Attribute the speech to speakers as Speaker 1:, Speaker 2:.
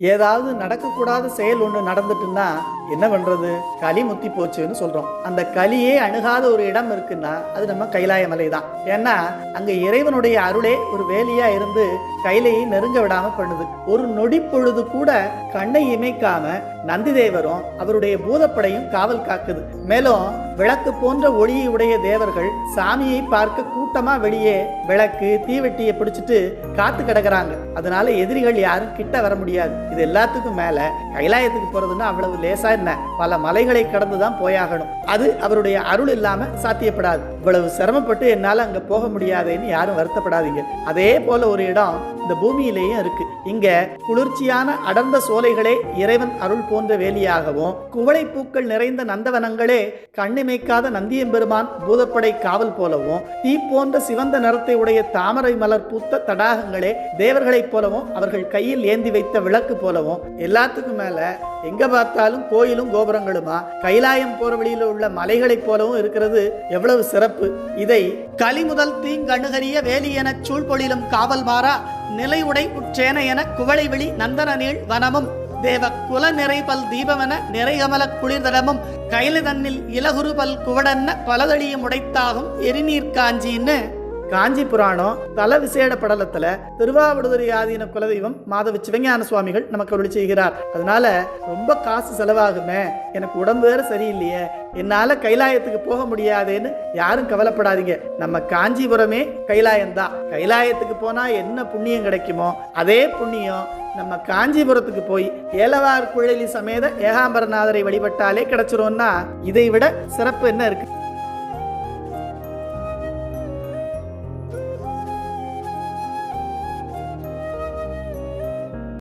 Speaker 1: ஏதாவது நடக்கக்கூடாத செயல் ஒன்று நடந்துட்டுன்னா என்ன பண்ணுறது? களி முத்தி போச்சுன்னு சொல்கிறோம். அந்த களியே அணுகாத ஒரு இடம் இருக்குன்னா அது நம்ம கைலாய மலை தான். ஏன்னா அங்கே இறைவனுடைய அருளே ஒரு வேலியாக இருந்து கைலையை நெருங்க விடாமல் பண்ணுது. ஒரு நொடி பொழுது கூட கண்ணை இமைக்காம நந்தி தேவரும் அவருடைய பூதப்படையும் காவல் காக்குது. மேலும் விளக்கு போன்ற ஒளியை உடைய தேவர்கள் சாமியை பார்க்க கூட்டமா வெளியே விளக்கு தீவெட்டியை பிடிச்சிட்டு காத்து கிடக்குறாங்க. அதனால எதிரிகள் யாரும் கிட்ட வர முடியாது. இது எல்லாத்துக்கும் மேல கைலாயத்துக்கு போறதுன்னா அவ்வளவு லேசா என்ன, பல மலைகளை கடந்துதான் போயாகணும். அது அவருடைய அருள் இல்லாம சாத்தியப்படாது. இவ்வளவு சிரமப்பட்டு என்னால அங்க போக முடியாதுன்னு யாரும் வருத்தப்படாதீங்க. அதே போல ஒரு இடம் இந்த பூமியிலேயும் இருக்கு. இங்க குளிர்ச்சியான அடர்ந்த சோலைகளே இறைவன் அருள் போன்ற வேலியாகவும், குவளை பூக்கள் நிறைந்த நந்தவனங்களே கண்ணிமைக்காத நந்தியம்பெருமான் பூதப்படை காவல் போலவும், தீ போன்ற சிவந்த நிறத்தை உடைய தாமரை மலர் பூத்த தடாகங்களே தேவர்களைப் போலவும் அவர்கள் கையில் ஏந்தி வைத்த விளக்கு போலவும், எல்லாத்துக்கும் மேல எங்க பார்த்தாலும் கோயிலும் கோபுரங்களுமா கைலாயம் போற வழியில் உள்ள மலைகளைப் போலவும் இருக்கிறது எவ்வளவு சிறப்பு! இதை களி முதல் தீங்கணுகரிய வேலி என சூழ்பொழிலும் காவல் மாறா நிலை உடை உற்றேன என குவளை விழி நந்தன நீள் வனமும் தேவ குல நிறைபல் தீபமென நிறைகமல குளிர்தடமும் கைல தன்னில் இலகுருபல் குவடன்ன பலதளியும் உடைத்தாகும் எரிநீர் காஞ்சின்னு காஞ்சி புராணம் தல விசேட படலத்துல திருவாவடுதுறை ஆதீன குலதெய்வம் மாதவ சிவஞான சுவாமிகள் நமக்கு அருளி செய்கிறார். அதனால ரொம்ப காசு செலவாகுமே, எனக்கு உடம்பு வேற சரியில்லையே, என்னால கைலாயத்துக்கு போக முடியாதேன்னு யாரும் கவலைப்படாதீங்க. நம்ம காஞ்சிபுரமே கைலாயம்தான். கைலாயத்துக்கு போனா என்ன புண்ணியம் கிடைக்குமோ அதே புண்ணியம் நம்ம காஞ்சிபுரத்துக்கு போய் ஏலவார் குழலி சமேத ஏகாம்பரநாதரை வழிபட்டாலே கிடைச்சிரும்னா இதை விட சிறப்பு என்ன இருக்கு?